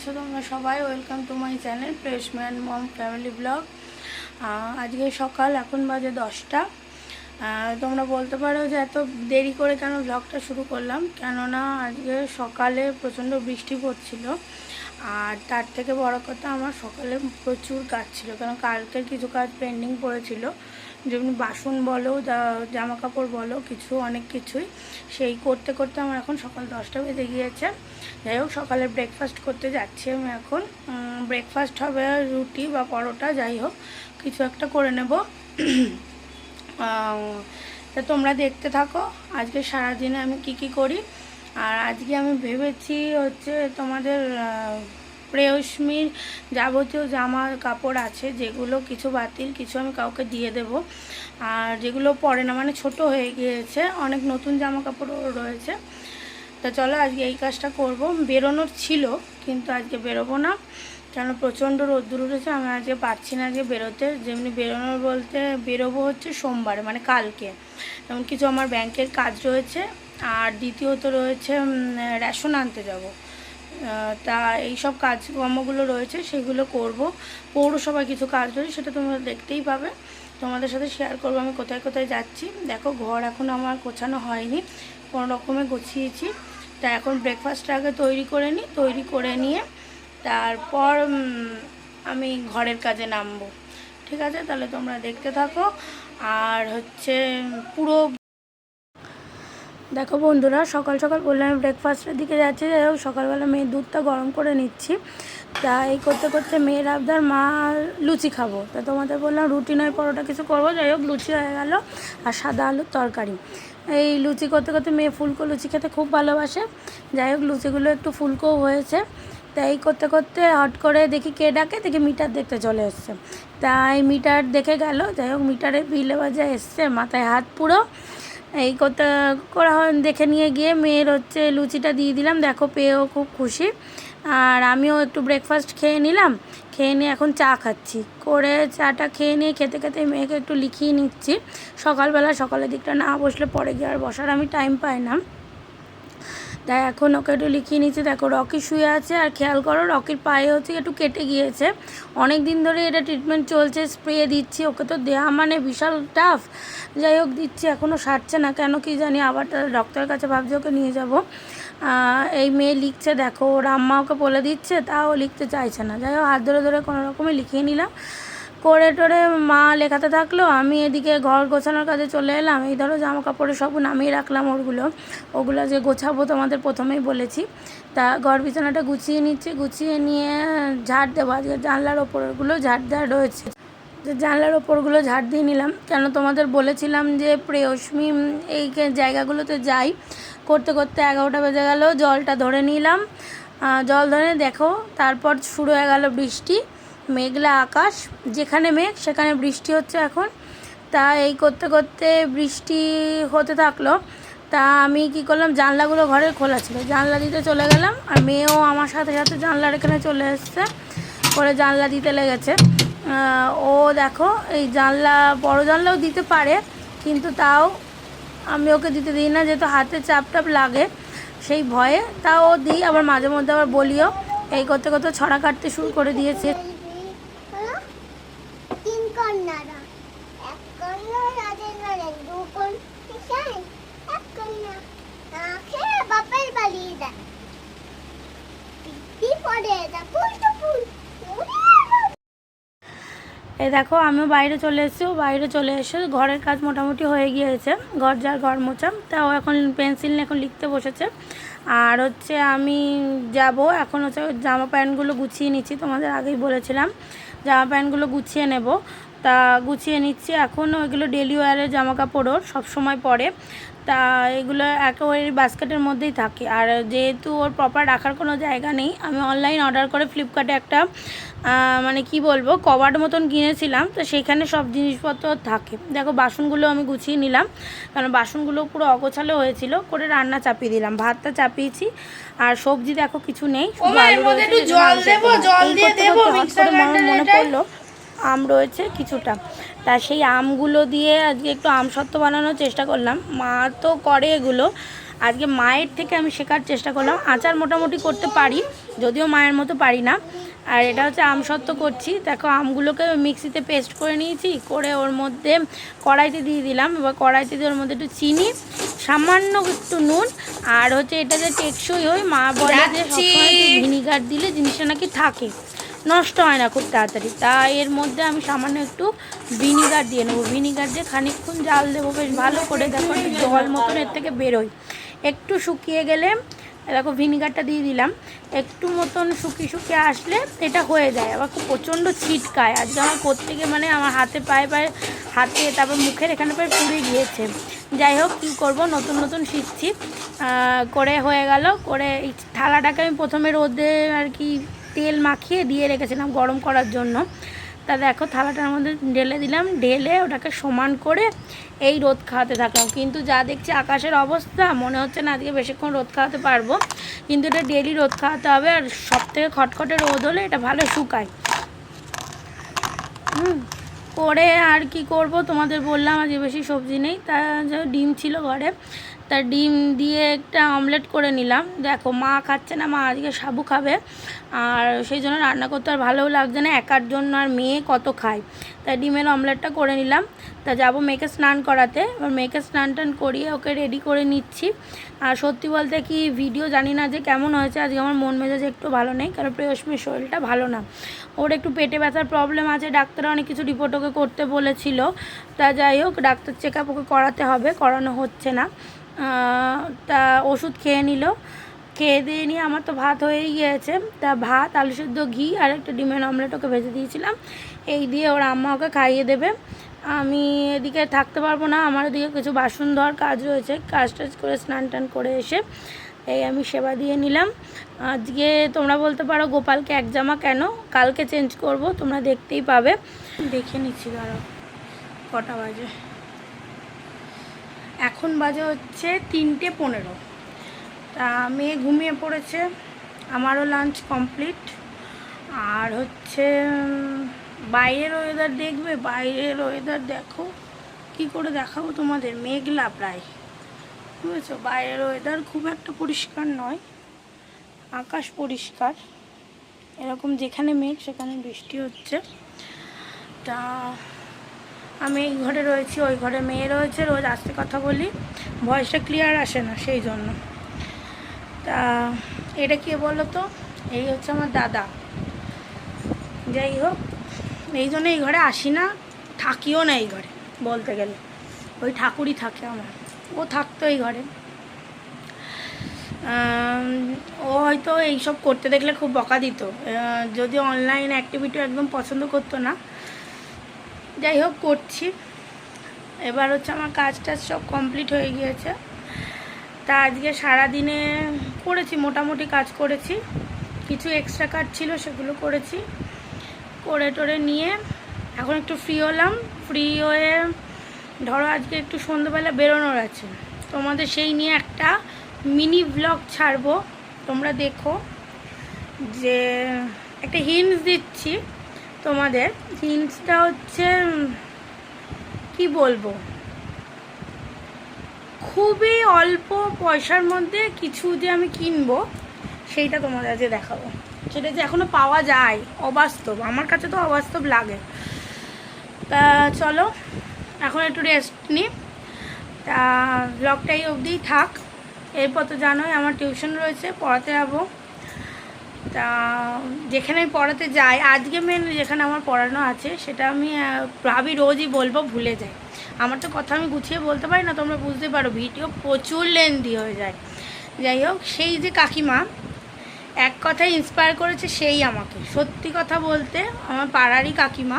আছো তোমরা সবাই? ওয়েলকাম টু মাই চ্যানেল প্রেয়াসমি&মম ফ্যামিলি ব্লগ। আজকে সকাল, এখন বাজে 10টা। তোমরা বলতে পারো যে এত দেরি করে কেন ব্লগটা শুরু করলাম, কেননা আজকে সকালে প্রচণ্ড বৃষ্টি পড়ছিল। আর তার থেকে বড় কথা, আমার সকালে প্রচুর কাজ ছিল, কারণ কালকের কিছু কাজ পেন্ডিং পড়েছিল, যেমনি বাসন বলো, জামা কাপড় বলো, অনেক কিছুই সেই করতে করতে আমার এখন সকাল 10টা বেজে গিয়েছে। যাই হোক, সকালে ব্রেকফাস্ট করতে যাচ্ছি আমি এখন। ব্রেকফাস্ট হবে রুটি বা পরোটা, যাই হোক কিছু একটা করে নেব। তা তোমরা দেখতে থাকো আজকে সারাদিনে আমি কি করি। আর আজকে আমি ভেবেছি হচ্ছে তোমাদের প্রেয়সমির যাবতীয় জামা কাপড় আছে, যেগুলো কিছু বাতিল, কিছু আমি কাউকে দিয়ে দেব। আর যেগুলো পরে না, মানে ছোট হয়ে গিয়েছে, অনেক নতুন জামা কাপড়ও রয়েছে। তা চলো আজকে এই কাজটা করব। বেরোনোর ছিল, কিন্তু আজকে বেরোবো না, কেন প্রচণ্ড রোদ্দুর উঠেছে। আমি আজকে পারছি না আজকে বেরোতে। যেমনি বেরোনোর বলতে, বেরোবো হচ্ছে সোমবারে, মানে কালকে। যেমন কিছু আমার ব্যাংকের কাজ রয়েছে, আর দ্বিতীয়ত রয়েছে রেশন আনতে যাব। তা এইসব কাজকর্মগুলো রয়েছে, সেগুলো করব। পৌরসভায় কিছু কাজ রয়েছে, সেটা তোমরা দেখতেই পাবে। তোমাদের সাথে শেয়ার করবো আমি কোথায় কোথায় যাচ্ছি। দেখো, ঘর এখন আমার গোছানো হয়নি, কোনো রকমে গুছিয়েছি। তা এখন ব্রেকফাস্টটা আগে তৈরি করে নিই, তৈরি করে নিয়ে তারপর আমি ঘরের কাজে নামবো। ঠিক আছে, তাহলে তোমরা দেখতে থাকো। আর হচ্ছে পুরো দেখো বন্ধুরা, সকাল সকাল বললাম আমি ব্রেকফাস্টের দিকে যাচ্ছি। যাই হোক, সকালবেলা মেয়ের দুধটা গরম করে নিচ্ছি। তা এই করতে করতে মেয়ের আবদার, মা লুচি খাবো। তা তোমাদের বললাম রুটি নয় পরোটা কিছু করবো। যাই হোক, লুচি হয়ে গেল আর সাদা আলুর তরকারি। এই লুচি করতে করতে মেয়ে ফুলকো লুচি খেতে খুব ভালোবাসে। যাই হোক, লুচিগুলো একটু ফুলকোও হয়েছে। তাই করতে করতে হট করে দেখি কে ডাকে, দেখি মিটার দেখতে চলে এসছে। তাই মিটার দেখে গেল। যাই হোক, মিটারে বিল বাজে এসছে, মাথায় হাত পুরো। এই করতে করা দেখে নিয়ে গিয়ে মেয়ের হচ্ছে লুচিটা দিয়ে দিলাম। দেখো, পেয়েও খুব খুশি। আর আমিও একটু ব্রেকফাস্ট খেয়ে নিলাম। খেয়ে নিয়ে এখন চা খাচ্ছি। করে চাটা খেয়ে নিয়ে খেতে খেতে মেয়েকে একটু লিখিয়ে নিচ্ছি। সকালের দিকটা না বসলে পরে গিয়ে আর বসার আমি টাইম পাই না। তাই এখন ওকে একটু লিখিয়ে নিচ্ছি। দেখো, রকি শুয়ে আছে, আর খেয়াল করো রকির পায়ে হচ্ছে একটু কেটে গিয়েছে। অনেক দিন ধরে এটা ট্রিটমেন্ট চলছে, স্প্রে দিচ্ছি। ওকে তো দেওয়া মানে বিশাল টাফ। যাই হোক, দিচ্ছি, এখনও সারছে না, কেন কি জানি। আবার ডক্টরের কাছে ভাবছি ওকে নিয়ে যাব। এই মেয়ে লিখছে, দেখো ওর আম্মা ওকে বলে দিচ্ছে, তাও লিখতে চাইছে না। যাই হোক, হাত ধরে ধরে কোনো রকমে লিখিয়ে নিলাম। করে টোরে মা লেখাতে থাকলো, আমি এদিকে ঘর গোছানোর কাজে চলে এলাম। এই ধরো জামা কাপড়ে সব নামিয়ে রাখলাম, ওগুলো যে গোছাবো তোমাদের প্রথমেই বলেছি। তা ঘর বিছানাটা গুছিয়ে নিচ্ছি, গুছিয়ে নিয়ে ঝাড় দেবো। আজকে জানলার ওপরগুলো ঝাড় দেওয়া রয়েছে, জানলার ওপরগুলো ঝাড় দিয়ে নিলাম। কেন তোমাদের বলেছিলাম যে প্রেয়সমি এই জায়গাগুলোতে যাই, করতে করতে 11টা বেজে গেল। জলটা ধরে নিলাম, জল ধরে দেখো তারপর শুরু হয়ে গেল বৃষ্টি। মেঘলা আকাশ, যেখানে মেঘ সেখানে বৃষ্টি হচ্ছে এখন। তা এই করতে করতে বৃষ্টি হতে থাকলো। তা আমি কি করলাম, জানলাগুলো ঘরের খোলা ছিল, জানলা দিতে চলে গেলাম। আর মেয়েও আমার সাথে সাথে জানলার এখানে চলে এসছে, করে জানলা দিতে লেগেছে। ও দেখো, এই বড় জানলাও দিতে পারে, কিন্তু তাও আমি ওকে দিতে দিই না, যেহেতু হাতে চাপ লাগে সেই ভয়ে। তাও ও দিই, আবার মাঝে মধ্যে আবার বলিও। এই করতে করতে ছড়া কাটতে শুরু করে দিয়েছে। এই দেখো, আমিও বাইরে চলে এসেছি। বাইরে চলে এসে ঘরের কাজ মোটামুটি হয়ে গিয়েছে, ঘর মোছা। তাও এখন পেন্সিল নিয়ে এখন লিখতে বসেছে। আর হচ্ছে আমি যাব এখন, হচ্ছে জামা প্যান্টগুলো গুছিয়ে নিচ্ছি। তোমাদের আগেই বলেছিলাম জামা প্যান্টগুলো গুছিয়ে নেব, তা গুছিয়ে নিচ্ছি এখন। ওইগুলো ডেলি ওয়ারের জামা কাপড়, ওর সবসময় পরে। তা এগুলো একেবারে বাস্কেটের মধ্যেই থাকে। আর যেহেতু ওর প্রপার রাখার কোনো জায়গা নেই, আমি অনলাইন অর্ডার করে ফ্লিপকার্টে একটা মানে কি বলবো, কভার মতন কিনেছিলাম। তো সেইখানে সব জিনিসপত্র থাকে। দেখো, বাসনগুলো আমি গুছিয়ে নিলাম, কারণ বাসনগুলো পুরো অগোছালো হয়েছিল। করে রান্না চাপিয়ে দিলাম, ভাতটা চাপিয়েছি। আর সবজি দেখো কিছু নেই, শুধু আলু রয়েছে। মনে পড়লো আম রয়েছে কিছুটা, তা সেই আমগুলো দিয়ে আজকে একটু আমসত্ত্ব বানানোর চেষ্টা করলাম। মা তো করে এগুলো, আজকে মায়ের থেকে আমি শেখার চেষ্টা করলাম। আচার মোটামুটি করতে পারি, যদিও মায়ের মতো পারি না। আর এটা হচ্ছে আমসত্ত্ব করছি। দেখো আমগুলোকে মিক্সিতে পেস্ট করে নিয়েছি, করে ওর মধ্যে কড়াইতে দিয়ে দিলাম। এবার কড়াইতে দিয়ে ওর মধ্যে একটু চিনি, সামান্য একটু নুন, আর হচ্ছে এটা যে টেকসই হয়, মা বলে যে সবসময় ভিনিগার দিলে জিনিসটা নাকি থাকে, নষ্ট হয় না খুব তাড়াতাড়ি। তাই এর মধ্যে আমি সামান্য একটু ভিনিগার দিয়ে নেবো। ভিনিগার দিয়ে খানিকক্ষণ জাল দেবো বেশ ভালো করে। দেখো জল মতন এর থেকে বেরোয়। একটু শুকিয়ে গেলে দেখো ভিনিগারটা দিয়ে দিলাম, একটু মতন শুকিয়ে আসলে এটা হয়ে যায়। আবার খুব প্রচণ্ড ছিটকায়। আজকে আমার করতে গিয়ে মানে আমার হাতে পায়ে হাতে তারপর মুখের এখানে প্রায় পুড়ে গিয়েছে। যাই হোক, কী করবো, নতুন নতুন শিখছি। করে হয়ে গেল। করে এই থালাটাকে আমি প্রথমে রোদে আর কি তেল মাখিয়ে দিয়ে রেখেছিলাম গরম করার জন্য। তা দেখো থালাটার মধ্যে ঢেলে দিলাম, ঢেলে ওটাকে সমান করে এই রোদ খাওয়াতে থাকলাম। কিন্তু যা দেখছি আকাশের অবস্থা, মনে হচ্ছে না আজকে বেশিক্ষণ রোদ খাওয়াতে পারবো। কিন্তু এটা ডেলি রোদ খাওয়াতে হবে। আর সবথেকে খটখটে রোদ হলে এটা ভালো শুকায়। করে আর কি করব, তোমাদের বললাম আজকে বেশি সবজি নেই। তা ডিম ছিল ঘরে, তা ডিম দিয়ে একটা অমলেট করে নিলাম। দেখো মা খাচ্ছে না, মা আজকে সাবু খাবে, আর সেই জন্য রান্না করতে আর ভালোও লাগছে না একার জন্য, আর মেয়ে কত খায়। তাই ডিমের অমলেটটা করে নিলাম। তা যাবো মেয়েকে স্নান করাতে। এবার মেয়েকে স্নান টান করিয়ে ওকে রেডি করে নিচ্ছি। আর সত্যি বলতে কি ভিডিও জানি না যে কেমন হয়েছে, আজকে আমার মন মেজাজ একটু ভালো নেই, কারণ প্রেয়সীর শরীরটা ভালো না। ওর একটু পেটে ব্যথার প্রবলেম আছে, ডাক্তার অনেক কিছু রিপোর্ট ওকে করতে বলেছিল। তা যাই হোক, ডাক্তার চেক আপ ওকে করাতে হবে, করানো হচ্ছে না। তা ওষুধ খেয়ে নিল, খেয়ে দিয়ে নিয়ে আমার তো ভাত হয়েই গিয়েছে। তা ভাত, আলু সেদ্ধ, ঘি আর একটা ডিমের অমলেট ওকে ভেজে দিয়েছিলাম। এই দিয়ে ওর আম্মা ওকে খাইয়ে দেবে। আমি এদিকে থাকতে পারবো না, আমার এদিকে কিছু বাসন ধোয়ার কাজ রয়েছে। কাজ টাজ করে স্নান টান করে এসে এই আমি সেবা দিয়ে নিলাম। আজকে তোমরা বলতে পারো গোপালকে এক জামা কেন, কালকে চেঞ্জ করব, তোমরা দেখতেই পাবে। দেখে নিচ্ছি দাঁড়াও কটা বাজে। এখন বাজে হচ্ছে 3:15। তা মেয়ে ঘুমিয়ে পড়েছে, আমারও লাঞ্চ কমপ্লিট। আর হচ্ছে বাইরের ওয়েদার দেখবে, বাইরের ওয়েদার দেখো, কি করে দেখাবো তোমাদের, মেঘলা প্রায়, বুঝেছো। বাইরের ওয়েদার খুব একটা পরিষ্কার নয়, আকাশ পরিষ্কার, এরকম যেখানে মেঘ সেখানে বৃষ্টি হচ্ছে। তা আমি এই ঘরে রয়েছি, ওই ঘরে মেয়ে রয়েছে। রোজ আস্তে কথা বলি, ভয়েসটা ক্লিয়ার আসে না, সেই জন্য। তা এটা কে বলো তো, এই হচ্ছে আমার দাদা। যাই হোক, এই জন্য এই ঘরে আসি না, থাকিও না এই ঘরে বলতে গেলে। ওই ঠাকুরই থাকে আমার, ও থাকতো এই ঘরে। ও হয়তো এইসব করতে দেখলে খুব বকা দিত, যদি অনলাইন অ্যাক্টিভিটি একদম পছন্দ করতো না। যাই হোক, করছি। এবার হচ্ছে আমার কাজ টাজ সব কমপ্লিট হয়ে গিয়েছে। তা আজকে সারাদিনে করেছি, মোটামুটি কাজ করেছি, কিছু এক্সট্রা কাজ ছিল সেগুলো করেছি। করে টোরে নিয়ে এখন একটু ফ্রি হলাম। ফ্রি হয়ে ধরো আজকে একটু সন্ধ্যেবেলা বেরোনোর আছে, তোমাদের সেই নিয়ে একটা মিনি ব্লগ ছাড়বো, তোমরা দেখো। যে একটা হিন্টস দিচ্ছি তোমাদের, হিন্টসটা হচ্ছে কি বলবো, খুবই অল্প পয়সার মধ্যে কিছু যে আমি কিনবো সেইটা তোমাদের আজকে দেখাবো। সেটা যে এখনও পাওয়া যায়, অবাস্তব, আমার কাছে তো অবাস্তব লাগে। তা চলো এখন একটু রেস্ট নিই। তা ব্লগটাই অবধিই থাক। এরপর তো জানোই আমার টিউশন রয়েছে, পড়াতে যাবো। তা যেখানে আমি পড়াতে যাই, আজকে মেনলি যেখানে আমার পড়ানো আছে সেটা আমি ভাবি রোজই বলবো, ভুলে যাই। আমার তো কথা আমি গুছিয়ে বলতে পারি না, তোমরা বুঝতে পারো, ভিডিও প্রচুর লেন্দি হয়ে যায়। যাই হোক, সেই যে কাকিমা এক কথায় ইন্সপায়ার করেছে, সেই আমাকে, সত্যি কথা বলতে আমার পাড়ারই কাকিমা,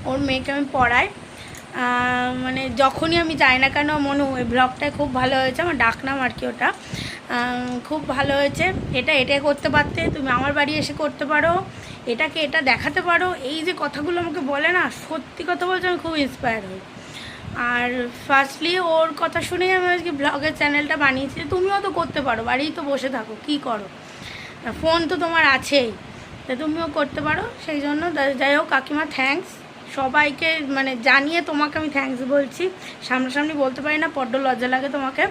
ওর মেয়েকে আমি পড়াই। মানে যখনই আমি যাই না কেন, মনু ওই ব্লগটায় খুব ভালো হয়েছে, আমার ডাকনাম আর কি ওটা, খুব ভালো হয়েছে, এটা করতে পারতে, তুমি আমার বাড়ি এসে করতে পারো, এটাকে এটা দেখাতে পারো। এই যে কথাগুলো আমাকে বলে না, সত্যি কথা বলছে আমি খুব ইন্সপায়ার হই। আর ফার্স্টলি ওর কথা শুনেই আমি আজকে ব্লগের চ্যানেলটা বানিয়েছি। তুমিও তো করতে পারো, বাড়িই তো বসে থাকো, কী করো, ফোন তো তোমার আছেই, তা তুমিও করতে পারো। সেই জন্য যাই হোক কাকিমা থ্যাঙ্কস, সবাইকে মানে জানিয়ে তোমাকে আমি থ্যাঙ্কস বলছি। সামনাসামনি বলতে পারি না, বড্ড লজ্জা লাগে তোমাকে।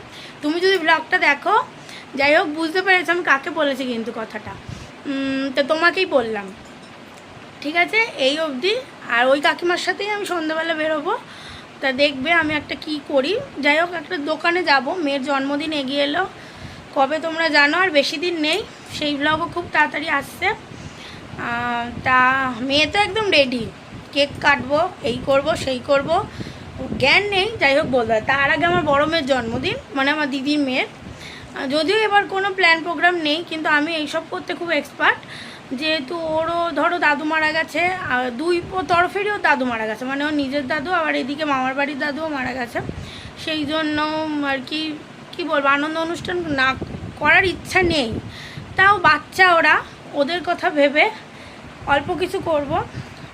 তুমি যদি ব্লগটা দেখো, যাই হোক বুঝতে পেরেছি আমি কাকে বলেছি কিন্তু কথাটা, তো তোমাকেই বললাম, ঠিক আছে? এই অবধি। আর ওই কাকিমার সাথেই আমি সন্ধ্যাবেলা বেরোবো, তা দেখবে আমি একটা কি করি। যাই হোক একটা দোকানে যাব, মেয়ের জন্মদিন এগিয়ে এলো, কবে তোমরা জানো, আর বেশি দিন নেই, সেই ব্লগও খুব তাড়াতাড়ি আসছে। তা মেয়ে তো একদম রেডি, কেক কাটবো, এই করব সেই করব, জ্ঞান নেই। যাই হোক বলতে হয়, তার আগে আমার বড় মেয়ের জন্মদিন, মানে আমার দিদির মেয়ের। যদিও এবার কোনো প্ল্যান প্রোগ্রাম নেই, কিন্তু আমি এইসব করতে খুব এক্সপার্ট, যেহেতু ওরও ধরো দাদু মারা গেছে, আর দুই তরফেরও দাদু মারা গেছে, মানে ওর নিজের দাদু আবার এদিকে মামার বাড়ির দাদুও মারা গেছে। সেই জন্য আর কি বলবো, আনন্দ অনুষ্ঠান না করার ইচ্ছা নেই, তাও বাচ্চা ওরা, ওদের কথা ভেবে অল্প কিছু করব,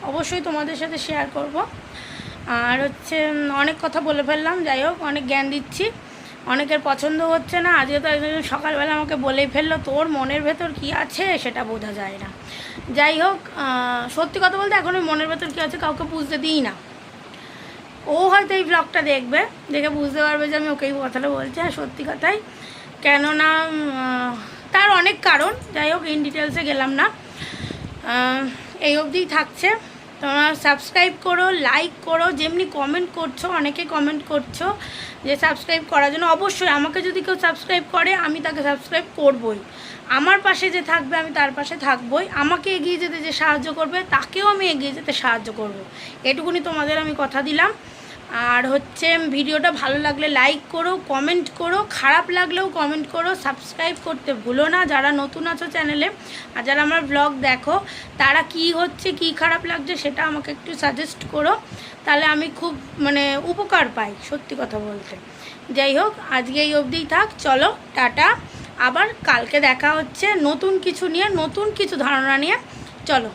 অবশ্যই তোমাদের সাথে শেয়ার করব। আর হচ্ছে অনেক কথা বলে ফেললাম, যাই হোক অনেক জ্ঞান দিচ্ছি, অনেকের পছন্দ হচ্ছে না। আজকে তো একজন সকালবেলা আমাকে বলেই ফেললো, তোর মনের ভেতর কী আছে সেটা বোঝা যায় না। যাই হোক সত্যি কথা বলতে এখন ওই মনের ভেতর কী আছে কাউকে বুঝতে দিই না। ও হয়তো এই ব্লগটা দেখবে, দেখে বুঝতে পারবে যে আমি ওকেই কথাটা বলছি। আর সত্যি কথাই, কেননা তার অনেক কারণ, যাই হোক ইন ডিটেলসে গেলাম না, এই অবধিই থাকছে। তোমরা সাবস্ক্রাইব করো, লাইক করো, যেমনি কমেন্ট করছো, অনেকে কমেন্ট করছো যে সাবস্ক্রাইব করার জন্য। অবশ্যই আমাকে যদি কেউ সাবস্ক্রাইব করে আমি তাকে সাবস্ক্রাইব করবই, আমার পাশে যে থাকবে আমি তার পাশে থাকবই, আমাকে এগিয়ে যেতে যে সাহায্য করবে তাকেও আমি এগিয়ে যেতে সাহায্য করব, এটুকুনি তোমাদের আমি কথা দিলাম। আর হচ্ছে ভিডিওটা ভালো লাগলে লাইক করো, কমেন্ট করো, খারাপ লাগলেও কমেন্ট করো, সাবস্ক্রাইব করতে ভুলো না যারা নতুন আছো চ্যানেলে। আর যারা আমার ব্লগ দেখো তারা কি হচ্ছে কি খারাপ লাগছে সেটা আমাকে একটু সাজেস্ট করো, তাহলে আমি খুব মানে উপকার পাই সত্যি কথা বলতে। যাই হোক আজকে এই অবধিই থাক, চলো টাটা, আবার কালকে দেখা হচ্ছে নতুন কিছু নিয়ে, নতুন কিছু ধারণা নিয়ে। চলো।